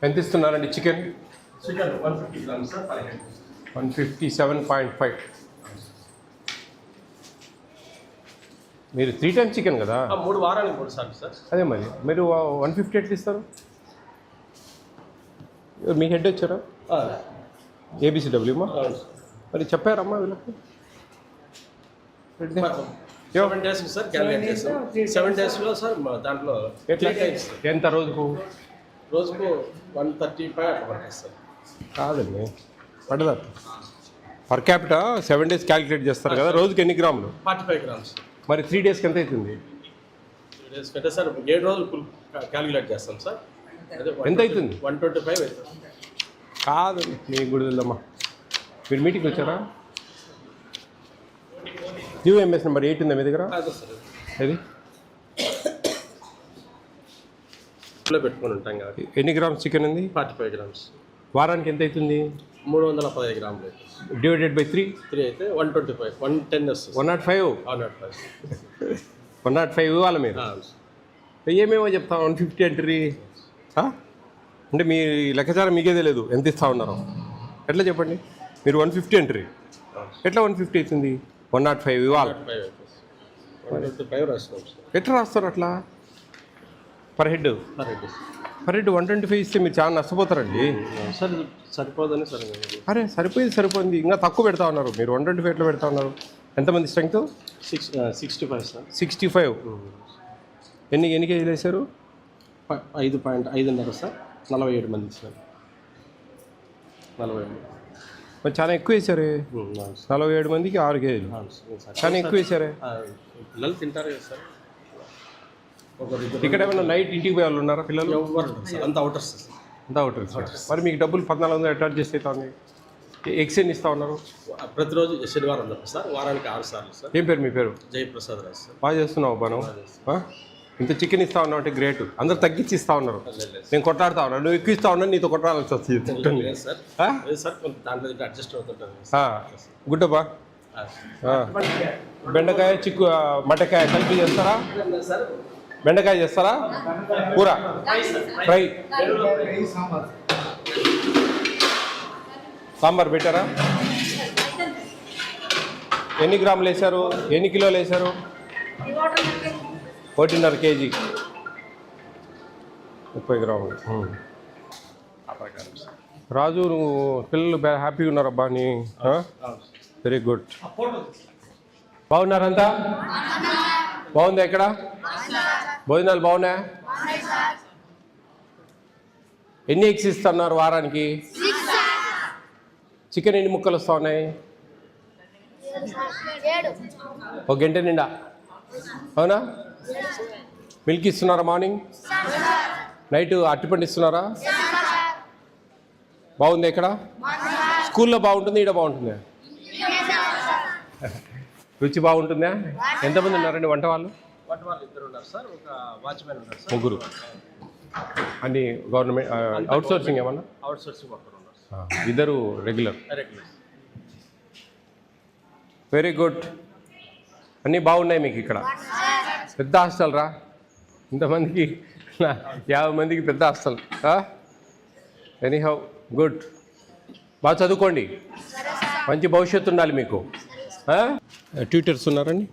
ఎంత ఇస్తున్నారండి chicken? Chicken 150 grams sir, 157.5. మీరు 3 times చికెన్ కదా? 3 వారానికి 3 సార్లు సార్. అదే మరి మీరు 150 ఎట్లా ఇస్తారు? మీ హెడ్ వచ్చారా? ఏబిసిడబ్ల్యూమా? మరి చెప్పారమ్మా వీళ్ళకి? 7 days సార్ క్యాలిక్యులేట్ చేస్తాం. 7 daysలో సార్ దాంట్లో ఎట్లా ఎంత రోజుకు? రోజుకు 135 అట్లా పడుతుంది సార్. కాదండి పడదా పర్ క్యాపిటా 7 days క్యాలిక్యులేట్ చేస్తారు కదా, రోజుకి ఎన్ని గ్రాములు? 45 grams. మరి 3 daysకి ఎంత అవుతుంది? 3 days కంటే సార్ 7 రోజులు క్యాలిక్యులేట్ చేస్తాం సార్. అదే ఎంత అవుతుంది? 125 అవుతుంది. కాదు మీ గుడి వెళ్దమ్మా. మీరు మీటింగ్కి వచ్చారా? యూఎంఎస్ నెంబర్ 8 ఉందా మీ దగ్గర? అదే సార్ అది ఇంట్లో పెట్టుకొని ఉంటాం కాబట్టి. ఎన్ని గ్రామ్స్ చికెన్ ఉంది? 45 grams. వారానికి ఎంత అవుతుంది? 315 grams అవుతుంది. డివైడెడ్ బై 3 అయితే 125, 110 వస్తుంది. 105. 105 ఇవ్వాలి మీరు. ఏమేమో చెప్తా 150 అంటారు. అంటే మీ లెక్కచారం మీకే తెలియదు ఎంత ఇస్తా ఉన్నారో. ఎట్లా చెప్పండి? మీరు 150 అంటారు, ఎట్లా 150 అవుతుంది? 105 ఇవ్వాలి. 125 రాస్తున్నాం సార్. ఎట్లా రాస్తారు అట్లా? పర్ హెడ్ 125 ఇస్తే మీరు చాలా నష్టపోతారండి సార్. సరిపోదని సార్. అరే సరిపోయింది ఇంకా తక్కువ పెడతా ఉన్నారు మీరు. 125 ఎట్లా పెడతా ఉన్నారు? ఎంతమంది స్ట్రెంగ్త్? 65 సార్. 65. ఎన్ని కేజీలు వేశారు? 5.5 సార్. 47 మంది సార్. 47 మరి చాలా ఎక్కువ వేసారే. 47 మందికి 6 కేజీలు చాలా ఎక్కువ వేసారే. పిల్లలు తింటారు కదా సార్. ఇక్కడ ఏమైనా నైట్ ఇంటికి పోయే వాళ్ళు ఉన్నారా పిల్లలు? అంత అవుటర్స్ సార్. అంతా అవుటర్స్. మరి మీకు డబ్బులు 1400 ఎట్లా అడ్జస్ట్ అవుతా ఉంది? ఎక్స్ ఎన్ని ఇస్తా ఉన్నారు? ప్రతిరోజు శనివారం తప్ప సార్, వారానికి 6 సార్లు సార్. ఏం పేరు మీ పేరు? జయప్రసాద్ రాజు సార్. బాగా చేస్తున్నావు బాను. ఇంత చికెన్ ఇస్తా ఉన్నావు అంటే గ్రేట్. అందరు తగ్గించి ఇస్తా ఉన్నారు. నేను కొట్లాడుతా ఉన్నాను, నువ్వు ఎక్కువ ఇస్తా ఉన్నా నీతో కొట్లాడాల్సి వస్తుంది. సార్ దాంట్లో అడ్జస్ట్ అవుతుంటాను. గుడ్డబ్బా బెండకాయ మటకాయ కలిపి చేస్తారా? బెండకాయ చేస్తారా? కూర ఫ్రై సాంబార్ పెట్టారా? ఎన్ని గ్రాములు వేశారు? ఎన్ని కిలోలు వేశారు? 1.5 kg 30 గ్రాములు. రాజు నువ్వు పిల్లలు హ్యాపీగా ఉన్నారబ్బా నీ? Very good. బాగున్నారంతా? బాగుందా? ఇక్కడ భోజనాలు బాగున్నాయా? ఎన్ని ఎగ్స్ ఇస్తున్నారు వారానికి? చికెన్ ఎన్ని ముక్కలు వస్తూ ఉన్నాయి? 1 గంట నిండా. అవునా? మిల్క్ ఇస్తున్నారా మార్నింగ్? నైట్ అరటిపండు ఇస్తున్నారా? బాగుంది. ఇక్కడ స్కూల్లో బాగుంటుంది, ఇక్కడ బాగుంటుందా? రుచి బాగుంటుందా? ఎంతమంది ఉన్నారండి వంట వాళ్ళు? 2 ఉన్నారు సార్. ఒక వాచ్మెన్ ఉన్నారు సార్. 3. అన్ని గవర్నమెంట్ అవుట్ సోర్సింగ్ ఏమన్నా? అవుట్ సోర్సింగ్ వర్కర్ ఉన్నారు సార్. 2 రెగ్యులర్. Very good. అన్నీ బాగున్నాయి మీకు ఇక్కడ. పెద్ద హాస్టల్ రా. ఇంతమందికి 50 మందికి పెద్ద హాస్టల్. Anyhow good. బాగా చదువుకోండి, మంచి భవిష్యత్తు ఉండాలి మీకు. ట్యూటర్స్ ఉన్నారండి?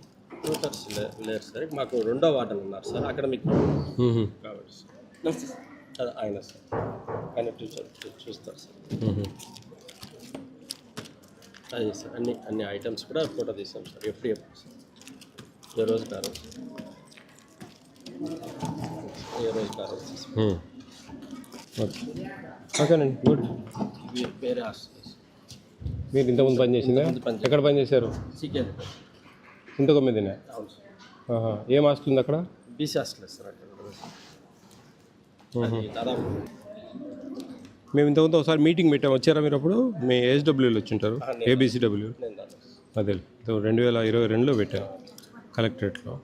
ట్యూటర్స్ లేరు సార్. మాకు 2వ వార్డెన్ ఉన్నారు సార్. అక్కడ మీకు కాబట్టి సార్ ఆయన సార్, ఆయన టీచర్ చూస్తారు సార్. అదే సార్. అన్ని ఐటమ్స్ కూడా ఫోటో తీసాం సార్. ఎప్పుడు సార్ ఏ రోజు కారు ఓకేనండి గుడ్. వేరే హాస్టల్. మీరు ఇంతకుముందు పని చేసిందా? ఎక్కడ పని చేశారు? చికెన్ ఇంతకు మీదనే. ఏం హాస్టల్ ఉంది అక్కడ? BC hostel sir. అక్కడ దాదాపు మేము ఇంతకుముందు ఒకసారి మీటింగ్ పెట్టాము, వచ్చారా మీరు? అప్పుడు మీ ఏఎస్డబ్ల్యూలో వచ్చి ఉంటారు. ఏబిసిడబ్ల్యూ అదే 2022లో పెట్టారు కలెక్టరేట్లో.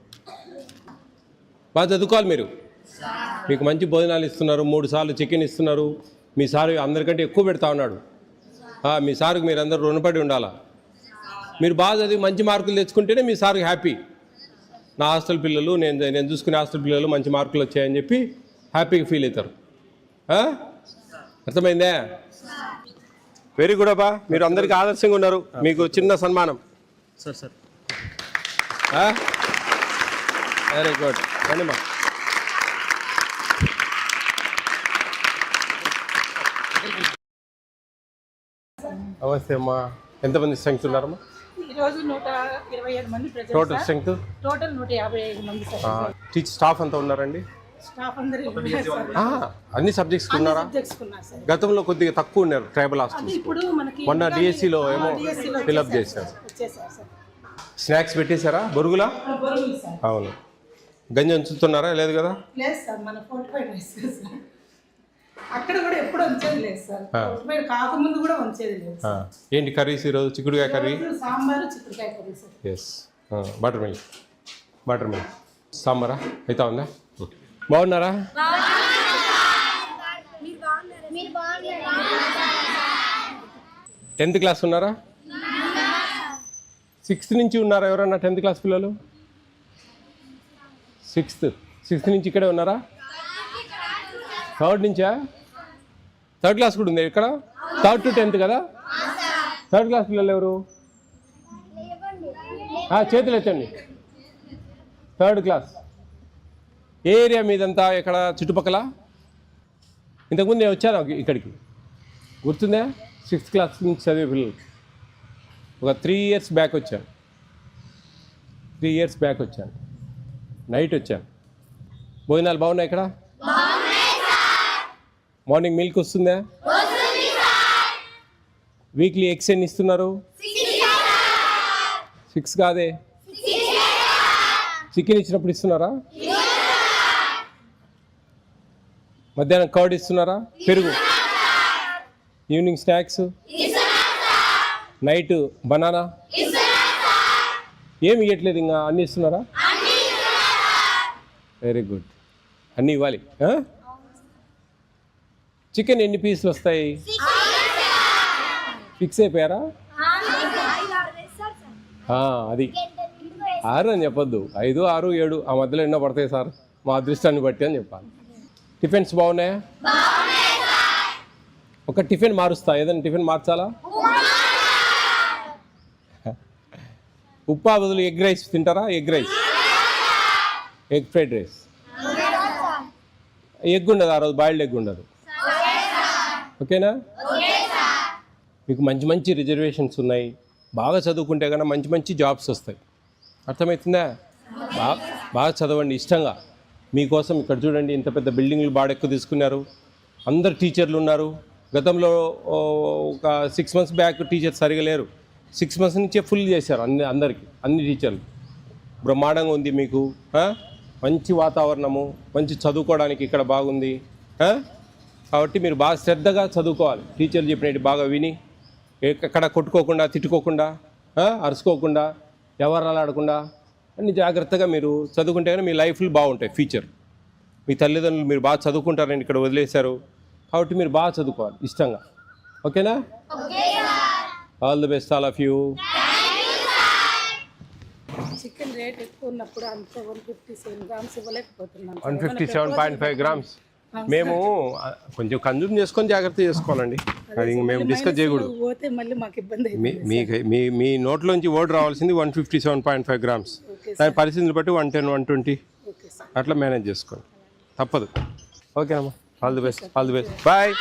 బాగా చదువుకోవాలి మీరు. మీకు మంచి భోజనాలు ఇస్తున్నారు, 3 సార్లు చికెన్ ఇస్తున్నారు. మీ సారు అందరికంటే ఎక్కువ పెడతా ఉన్నాడు. మీ సారుకు మీరు అందరూ రుణపడి ఉండాలా. మీరు బాగా చదివి మంచి మార్కులు తెచ్చుకుంటేనే మీ సార్కి హ్యాపీ. నా హాస్టల్ పిల్లలు, నేను చూసుకునే హాస్టల్ పిల్లలు మంచి మార్కులు వచ్చాయని చెప్పి హ్యాపీగా ఫీల్ అవుతారు. అర్థమైందే? వెరీ గుడ్ అబ్బా, మీరు అందరికీ ఆదర్శంగా ఉన్నారు. మీకు చిన్న సన్మానం. Sir very good. రండి మా. నమస్తే అమ్మా. ఎంతమంది స్ట్రెంగ్త్ ఉన్నారమ్మా? ఈరోజు 127 మంది ప్రజలు టోటల్ సార్. స్ట్రెంగ్త్? టోటల్ 155 మంది సార్. టీచర్ స్టాఫ్ అంతా ఉన్నారండి? స్టాఫ్ అందరూ ఉన్నారు సార్. అన్ని సబ్జెక్ట్స్ ఉన్నారా? సబ్జెక్ట్స్ ఉన్నారు సార్. గతంలో కొద్దిగా తక్కువ ఉన్నారు ట్రైబల్ అది హాస్టల్స్. ఇప్పుడు మనకి మొన్న డిఎస్సిలో ఏమో DSC లో ఫిల్అప్ చేశారు. వచ్చేసారు సార్. స్నాక్స్ పెట్టేశారా? బొరుగులా? బరువులు సార్. అవును. గంజి ఉంచుతున్నారా? లేదు కదా? లేదు సార్, మన 45 డేస్ సార్. అక్కడ కూడా ఎప్పుడు ఉంచేది లేదు సార్. 45 కాకముందు కూడా ఉంచేది లేదు సార్. ఏంటి కర్రీస్ ఈరోజు? చిక్కుడుకాయ కర్రీ, ఈరోజు సాంబారు చిక్కుడుకాయ curry sir. Yes. Buttermilk సాంబారా అయితే ఉందా? బాగున్నారా? 10th క్లాస్ ఉన్నారా? 6th నుంచి ఉన్నారా ఎవరన్నా 10th క్లాస్ పిల్లలు? 6th నుంచి ఇక్కడే ఉన్నారా? 3rd నుంచా? 3rd క్లాస్ కూడా ఉంది ఇక్కడ? 3rd to 10th కదా? 3rd క్లాస్ పిల్లలు ఎవరు? చేతులు ఎత్తండి. 3rd class. ఏ ఏరియా మీదంతా? ఇక్కడ చుట్టుపక్కల? ఇంతకుముందు నేను వచ్చాను ఇక్కడికి, గుర్తుందా? 6th క్లాస్ నుంచి చదివే పిల్లలు. ఒక 3 years బ్యాక్ వచ్చాను. 3 years బ్యాక్ వచ్చాను. నైట్ వచ్చాను. భోజనాలు బాగున్నాయి ఇక్కడ? మార్నింగ్ మిల్క్ వస్తుందా? వీక్లీ ఎగ్స్ ఎన్ని ఇస్తున్నారు? 6 కాదే, చికెన్ ఇచ్చినప్పుడు ఇస్తున్నారా? మధ్యాహ్నం కర్డ్ ఇస్తున్నారా? పెరుగు? Evening snacks? Night banana? ఏమి ఇవ్వట్లేదు ఇంకా, అన్నీ ఇస్తున్నారా? Very good. అన్నీ ఇవ్వాలి. చికెన్ ఎన్ని పీసులు వస్తాయి? ఫిక్స్ అయిపోయారా? అది 6 అని చెప్పొద్దు, 5, 6, 7 ఆ మధ్యలో ఎన్నో పడతాయి సార్, మా అదృష్టాన్ని బట్టి అని చెప్పాలి. టిఫిన్స్ బాగున్నాయా? ఒక టిఫిన్ మారుస్తా. ఏదైనా టిఫిన్ మార్చాలా? ఉప్పా బదులు ఎగ్ రైస్ తింటారా? Egg rice, egg fried rice. Egg ఉండదు ఆ రోజు, బాయిల్డ్ ఎగ్ ఉండదు. ఓకేనా? మీకు మంచి మంచి రిజర్వేషన్స్ ఉన్నాయి. బాగా చదువుకుంటే కన్నా మంచి మంచి జాబ్స్ వస్తాయి. అర్థమవుతుందా? బాగా చదవండి ఇష్టంగా. మీకోసం ఇక్కడ చూడండి, ఇంత పెద్ద బిల్డింగ్లు బాడెక్కు తీసుకున్నారు. అందరు టీచర్లు ఉన్నారు. గతంలో ఒక 6 months బ్యాక్ టీచర్స్ సరిగా లేరు. 6 months నుంచే ఫుల్ చేశారు అందరికీ, అన్ని టీచర్లు. బ్రహ్మాండంగా ఉంది మీకు. మంచి వాతావరణము, మంచి చదువుకోవడానికి ఇక్కడ బాగుంది. కాబట్టి మీరు బాగా శ్రద్ధగా చదువుకోవాలి. టీచర్లు చెప్పినట్టు బాగా విని, ఎక్కడ కొట్టుకోకుండా, తిట్టుకోకుండా, అరుచుకోకుండా, ఎవరు అలాడకుండా అన్ని జాగ్రత్తగా మీరు చదువుకుంటే కానీ మీ లైఫ్లు బాగుంటాయి. ఫ్యూచర్ మీ తల్లిదండ్రులు మీరు బాగా చదువుకుంటారని ఇక్కడ వదిలేశారు. కాబట్టి మీరు బాగా చదువుకోవాలి ఇష్టంగా. ఓకేనా? All the best all of you. Chicken rate ఎక్కువ ఉన్నప్పుడు అంత 157 grams ఇవ్వలేకపోతున్నాం. 157.5 grams. మేము కొంచెం కన్జ్యూమ్ చేసుకొని జాగ్రత్త చేసుకోవాలండి. అది మేము డిస్కస్ చేయకూడదు. పోతే మళ్ళీ మాకు ఇబ్బంది అవుతుంది. మీ నోట్లోంచి వర్డ్ రావాల్సింది 157.5 grams. దాని పరిస్థితులు బట్టి 110, 120 అట్లా మేనేజ్ చేసుకోండి, తప్పదు. ఓకేనమ్మా. All the best. బాయ్.